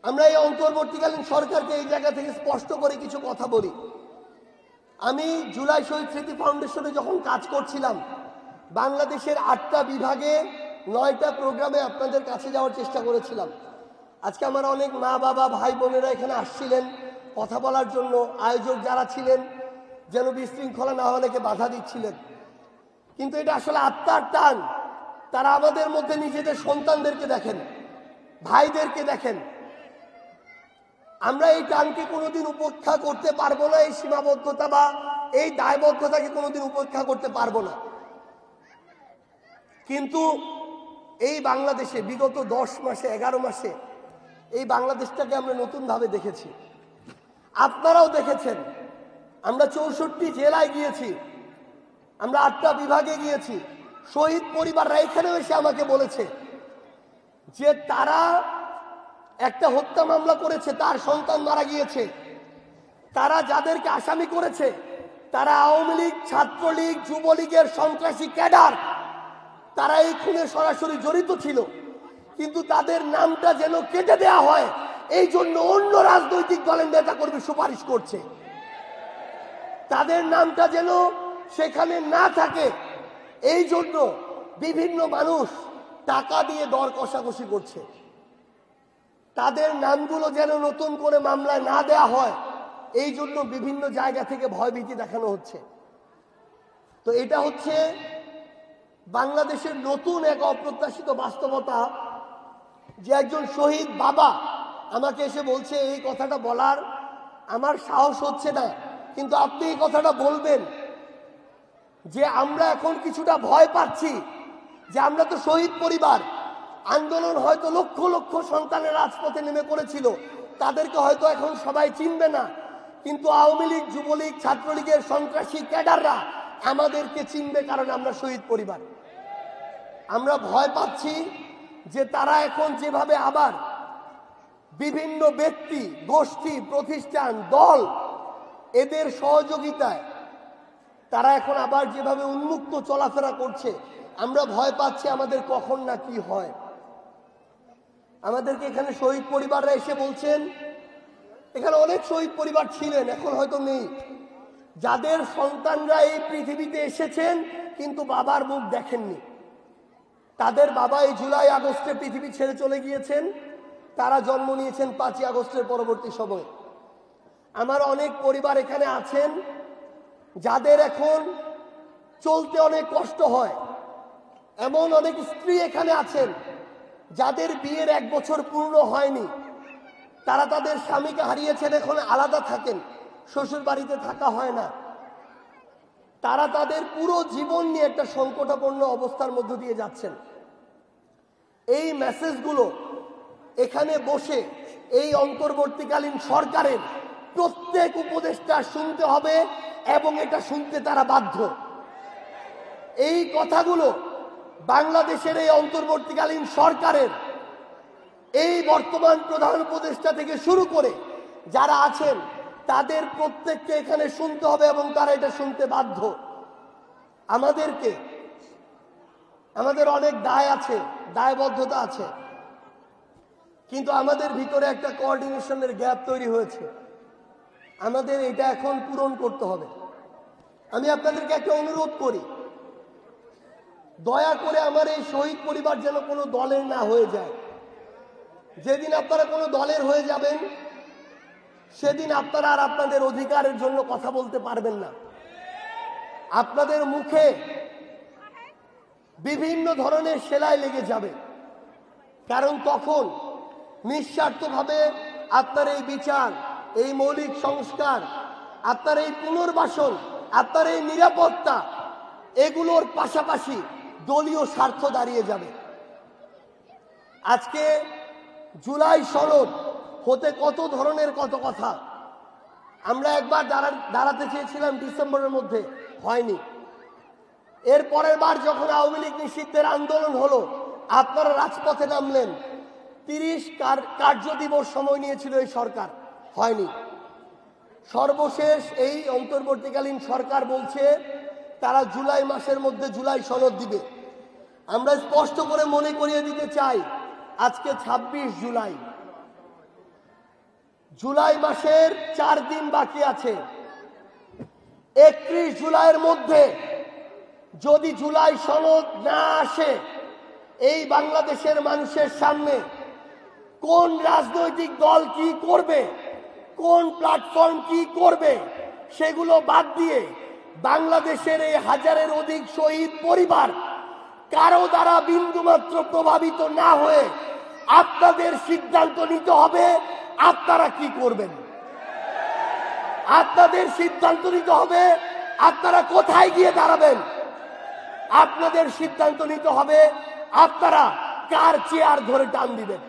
আমরা এই অন্তর্বর্তীকালীন সরকারকে এই জায়গা থেকে স্পষ্ট করে কিছু কথা বলি। আমি জুলাই শহীদ স্মৃতি ফাউন্ডেশনে যখন কাজ করছিলাম, বাংলাদেশের 8টা বিভাগে 9টা প্রোগ্রামে আপনাদের কাছে যাওয়ার চেষ্টা করেছিলাম। আজকে আমার অনেক মা বাবা ভাই বোনেরা এখানে আসছিলেন কথা বলার জন্য। আয়োজক যারা ছিলেন যেন বিশৃঙ্খলা না হওয়াকে বাধা দিচ্ছিলেন, কিন্তু এটা আসলে আত্মার টান। তারা আমাদের মধ্যে নিজেদের সন্তানদেরকে দেখেন, ভাইদেরকে দেখেন। আমরা এই টানকে কোনোদিন উপেক্ষা করতে পারবো না, এই সীমাবদ্ধতা বা এই দায়বদ্ধতাকে কোনোদিন উপেক্ষা করতে পারবো না। কিন্তু এই বাংলাদেশে বিগত 10 মাসে 11 মাসে এই বাংলাদেশটাকে আমরা নতুনভাবে দেখেছি, আপনারাও দেখেছেন। আমরা 64 জেলায় গিয়েছি, আমরা 8টা বিভাগে গিয়েছি। শহীদ পরিবাররা এখানেও এসে আমাকে বলেছে যে তারা একটা হত্যা মামলা করেছে, তার সন্তান মারা গিয়েছে। তারা যাদেরকে আসামি করেছে তারা আওয়ামী লীগ, ছাত্রলীগ, যুবলীগের সন্ত্রাসী ক্যাডার। তারা এই খুনে সরাসরি জড়িত ছিল, কিন্তু তাদের নামটা যেন কেটে দেয়া হয় এই জন্য অন্য রাজনৈতিক দলের নেতা কর্মী সুপারিশ করছে। তাদের নামটা যেন সেখানে না থাকে এই জন্য বিভিন্ন মানুষ টাকা দিয়ে দর কষাকষি করছে। তাদের নামগুলো যেন নতুন করে মামলায় না দেয়া হয় এই জন্য বিভিন্ন জায়গা থেকে ভয়ভীতি দেখানো হচ্ছে। তো এটা হচ্ছে বাংলাদেশের নতুন এক অপ্রত্যাশিত বাস্তবতা, যে একজন শহীদ বাবা আমাকে এসে বলছে এই কথাটা বলার আমার সাহস হচ্ছে না, কিন্তু আপনি এই কথাটা বলবেন যে আমরা এখন কিছুটা ভয় পাচ্ছি যে আমরা তো শহীদ পরিবার, আন্দোলন হয়তো লক্ষ লক্ষ সন্তানের রাজপথে নেমে পড়েছিল, তাদেরকে হয়তো এখন সবাই চিনবে না, কিন্তু আওয়ামী লীগ, যুবলীগ, ছাত্রলীগের সন্ত্রাসী ক্যাডাররা আমাদেরকে চিনবে, কারণ আমরা শহীদ পরিবার। আমরা ভয় পাচ্ছি যে তারা এখন যেভাবে আবার বিভিন্ন ব্যক্তি, গোষ্ঠী, প্রতিষ্ঠান, দল এদের সহযোগিতায় তারা এখন আবার যেভাবে উন্মুক্ত চলাফেরা করছে, আমরা ভয় পাচ্ছি আমাদের কখন না কি হয়। আমাদেরকে এখানে শহীদ পরিবাররা এসে বলছেন, এখানে অনেক শহীদ পরিবার ছিলেন, এখন হয়তো নেই, যাদের সন্তানরা এই পৃথিবীতে এসেছেন কিন্তু বাবার মুখ দেখেননি। তাদের বাবা এই জুলাই আগস্টে পৃথিবী ছেড়ে চলে গিয়েছেন, তারা জন্ম নিয়েছেন 5ই আগস্টের পরবর্তী সময়। আমার অনেক পরিবার এখানে আছেন যাদের এখন চলতে অনেক কষ্ট হয়। এমন অনেক স্ত্রী এখানে আছেন যাদের বিয়ের 1 বছর পূর্ণ হয়নি, তারা তাদের স্বামীকে হারিয়েছেন, এখন আলাদা থাকেন, শ্বশুর বাড়িতে থাকা হয় না। তারা তাদের পুরো জীবন নিয়ে একটা সংকটাপন্ন অবস্থার মধ্য দিয়ে যাচ্ছেন। এই মেসেজগুলো এখানে বসে এই অন্তর্বর্তীকালীন সরকারের প্রত্যেক উপদেষ্টা শুনতে হবে এবং এটা শুনতে তারা বাধ্য। এই কথাগুলো বাংলাদেশের এই অন্তর্বর্তীকালীন সরকারের এই বর্তমান প্রধান উপদেষ্টা থেকে শুরু করে যারা আছেন তাদের প্রত্যেককে এখানে শুনতে হবে এবং তারা এটা শুনতে বাধ্য। আমাদের অনেক দায় আছে, দায়বদ্ধতা আছে, কিন্তু আমাদের ভিতরে একটা কোঅর্ডিনেশনের গ্যাপ তৈরি হয়েছে, আমাদের এটা এখন পূরণ করতে হবে। আমি আপনাদেরকে একটা অনুরোধ করি, দয়া করে আমার এই শহীদ পরিবার যেন কোনো দলের না হয়ে যায়। যেদিন আপনারা কোনো দলের হয়ে যাবেন সেদিন আপনারা আর আপনাদের অধিকারের জন্য কথা বলতে পারবেন না। আপনাদের মুখে বিভিন্ন ধরনের সেলাই লেগে যাবে, কারণ তখন নিঃস্বার্থভাবে আপনার এই বিচার, এই মৌলিক সংস্কার, আপনার এই পুনর্বাসন, আপনার এই নিরাপত্তা, এগুলোর পাশাপাশি দলীয় স্বার্থ দাঁড়িয়ে যাবে। আজকে জুলাই সনদ হতে কত ধরনের কত কথা। আমরা একবার দাঁড়াতে চেয়েছিলাম ডিসেম্বরের মধ্যে, হয়নি। এর পরের বার যখন আওয়ামী লীগ নিষিদ্ধের আন্দোলন হলো, আপনারা রাজপথে নামলেন, 30 কার্যদিবস সময় নিয়েছিল এই সরকার, হয়নি। সর্বশেষ এই অন্তর্বর্তীকালীন সরকার বলছে তারা জুলাই মাসের মধ্যে জুলাই সনদ দিবে। আমরা স্পষ্ট করে মনে করিয়ে দিতে চাই, আজকে 26 জুলাই। জুলাই মাসের 4 দিন বাকি আছে। 31 জুলাইয়ের মধ্যে যদি জুলাই সনদ না আসে, এই বাংলাদেশের মানুষের সামনে কোন রাজনৈতিক দল কি করবে, কোন প্ল্যাটফর্ম কি করবে, সেগুলো বাদ দিয়ে বাংলাদেশের এই হাজারের অধিক শহীদ পরিবার কারো দ্বারা বিন্দুমাত্র প্রভাবিত না হয়ে আপনাদের সিদ্ধান্ত নিতে হবে আপনারা কি করবেন। আপনাদের সিদ্ধান্ত নিতে হবে আপনারা কোথায় গিয়ে দাঁড়াবেন। আপনাদের সিদ্ধান্ত নিতে হবে আপনারা কার চেয়ার ধরে টান দিবেন।